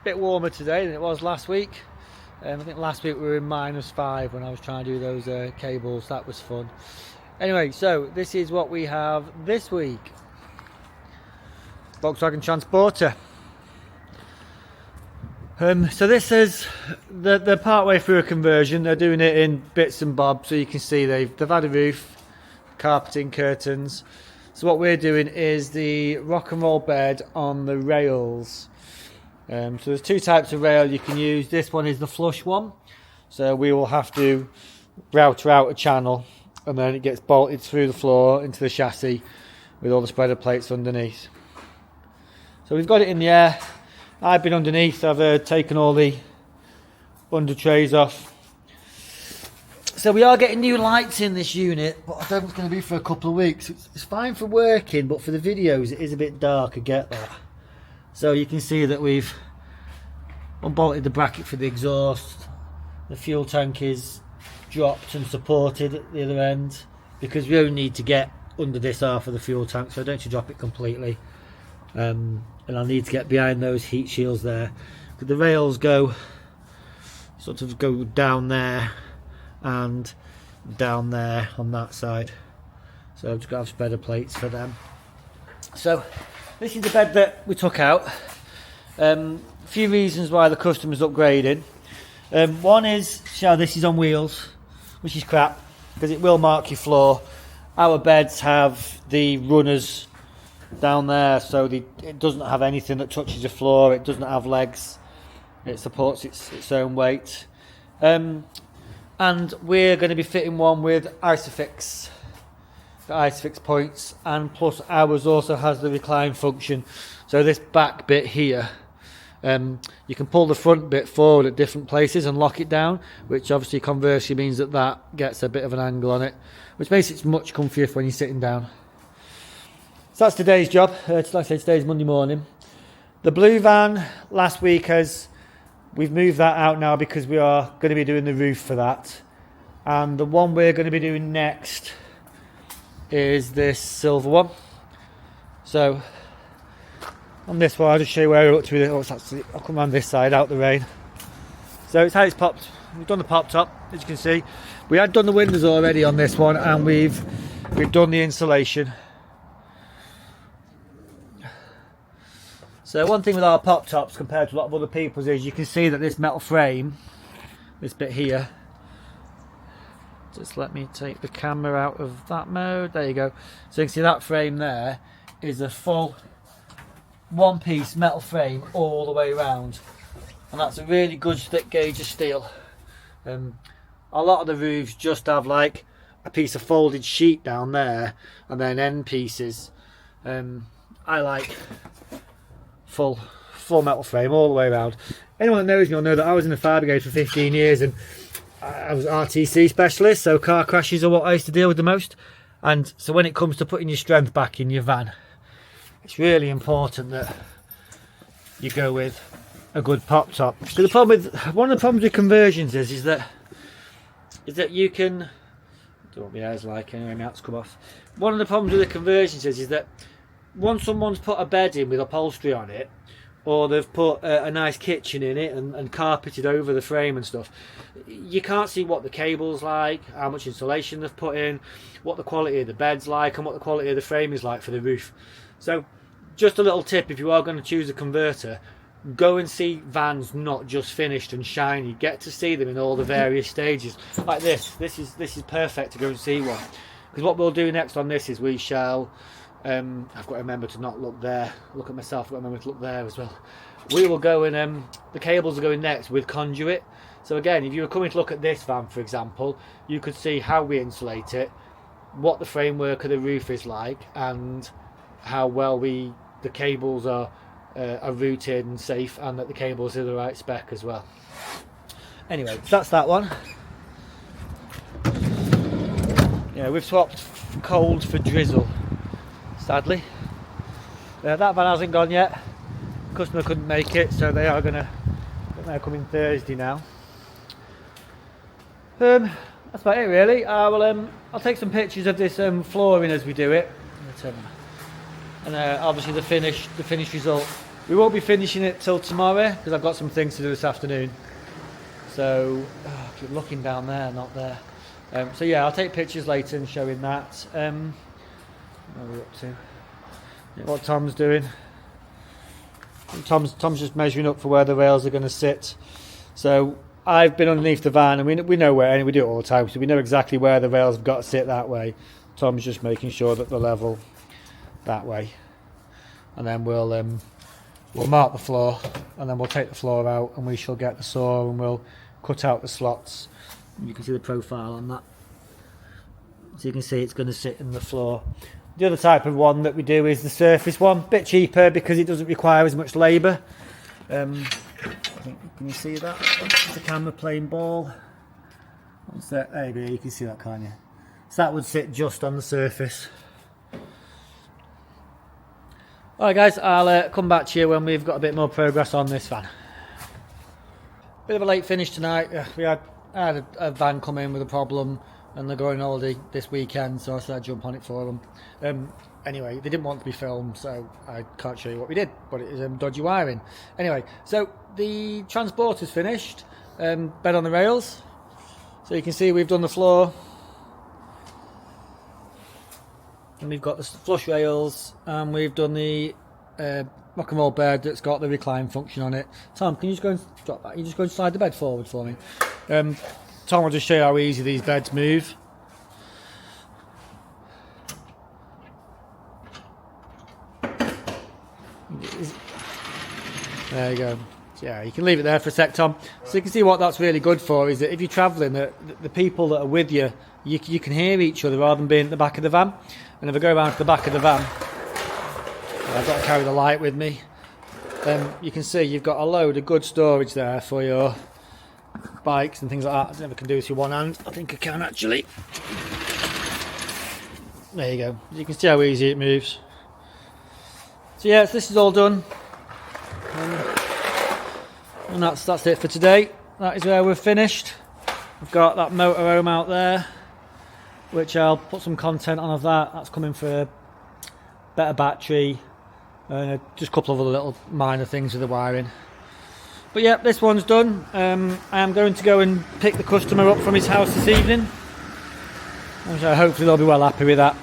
Bit warmer today than it was last week. I think last week we were in -5 when I was trying to do those cables. That was fun. Anyway, so this is what we have this week. Volkswagen Transporter. So this is they're part way through a conversion. They're doing it in bits and bobs, so you can see they've had a roof, carpeting, curtains. So what we're doing is the rock and roll bed on the rails. So there's two types of rail you can use. This one is the flush one, so we will have to router out a channel and then it gets bolted through the floor into the chassis with all the spreader plates underneath. So we've got it in the air. I've been underneath. I've taken all the under trays off. So we are getting new lights in this unit, but I don't think it's going to be for a couple of weeks. It's fine for working, but for the videos it is a bit dark, I get that. So you can see that we've unbolted the bracket for the exhaust. The fuel tank is dropped and supported at the other end because we only need to get under this half of the fuel tank, so I don't need to drop it completely. And I'll need to get behind those heat shields there. But the rails go down there and down there on that side, so I've just got to have spreader plates for them. So this is the bed that we took out. A few reasons why the customer's upgrading. One is, this is on wheels, which is crap because it will mark your floor. Our beds have the runners down there, so it doesn't have anything that touches the floor. It doesn't have legs. It supports its own weight. And we're going to be fitting one with Isofix. The Isofix points, and plus ours also has the recline function. So this back bit here, you can pull the front bit forward at different places and lock it down, which obviously conversely means that gets a bit of an angle on it, which makes it much comfier for when you're sitting down. So that's today's job. Like I said, today's Monday morning. The blue van last week, we've moved that out now because we are going to be doing the roof for that. And the one we're going to be doing next is this silver one. So on this one, I'll just show you where we're up to with it. I'll come around this side out the rain. So it's how it's popped. We've done the pop top, as you can see. We had done the windows already on this one, and we've done the insulation. So one thing with our pop tops compared to a lot of other people's is you can see that this metal frame, this bit here, just let me take the camera out of that mode, there you go. So you can see that frame there is a full one piece metal frame all the way around, and that's a really good thick gauge of steel. A lot of the roofs just have like a piece of folded sheet down there and then end pieces. I like full metal frame all the way around. Anyone that knows me will know that I was in the fire brigade for 15 years and I was RTC specialist, so car crashes are what I used to deal with the most. And so when it comes to putting your strength back in your van, it's really important that you go with a good pop top. So one of the problems with conversions is that you can, I don't know what my hair's like anyway, my hat's come off. One of the problems with the conversions is that once someone's put a bed in with upholstery on it, or they've put a nice kitchen in it and carpeted over the frame and stuff, you can't see what the cable's like, how much insulation they've put in, what the quality of the bed's like, and what the quality of the frame is like for the roof. So just a little tip, if you are going to choose a converter, go and see vans not just finished and shiny. Get to see them in all the various stages. Like this is perfect to go and see one. Because what we'll do next on this is we shall, I've got to remember to not look there, look at myself, I've got to remember to look there as well. We will go and the cables are going next with conduit. So again, if you were coming to look at this van, for example, you could see how we insulate it, what the framework of the roof is like, and how well the cables are routed and safe, and that the cables are the right spec as well. Anyway, so that's that one. Yeah, we've swapped cold for drizzle, sadly. That van hasn't gone yet. Customer couldn't make it, so they are gonna, they're coming Thursday now. That's about it really. I'll take some pictures of this flooring as we do it, and obviously the finished result We won't be finishing it till tomorrow because I've got some things to do this afternoon. So, I keep looking down there, not there. So yeah, I'll take pictures later and showing that. What are we up to? What Tom's doing. Tom's just measuring up for where the rails are going to sit. So I've been underneath the van, and we know where, and we do it all the time, so we know exactly where the rails have got to sit that way. Tom's just making sure that they're level that way, and then we'll mark the floor, and then we'll take the floor out, and we shall get the saw and we'll cut out the slots. You can see the profile on that, so you can see it's going to sit in the floor. The other type of one that we do is the surface one, bit cheaper because it doesn't require as much labour. Can you see that? It's a camera playing ball. What's that? There you go, you can see that, can't you? So that would sit just on the surface. Alright guys, I'll come back to you when we've got a bit more progress on this van. Bit of a late finish tonight. I had a van come in with a problem, and they're going on holiday this weekend, so I said I'd jump on it for them. Anyway, they didn't want to be filmed, so I can't show you what we did, but it is dodgy wiring. Anyway, so the transporter's finished, bed on the rails. So you can see we've done the floor, and we've got the flush rails, and we've done the rock and roll bed that's got the recline function on it. Tom, can you just go and drop that? You just go and slide the bed forward for me. Tom will just show you how easy these beds move. There you go. So yeah, you can leave it there for a sec, Tom. So you can see what that's really good for is that if you're travelling, the people that are with you, you can hear each other rather than being at the back of the van. And if I go around to the back of the van, I've got to carry the light with me. You can see you've got a load of good storage there for your bikes and things like that. I never can do this with one hand. I think I can actually. There you go. You can see how easy it moves. So yeah, so this is all done, and that's it for today. That is where we're finished. We've got that motorhome out there, which I'll put some content on of that. That's coming for a better battery, and just a couple of other little minor things with the wiring. But yeah, this one's done. I am going to go and pick the customer up from his house this evening, so hopefully they'll be well happy with that.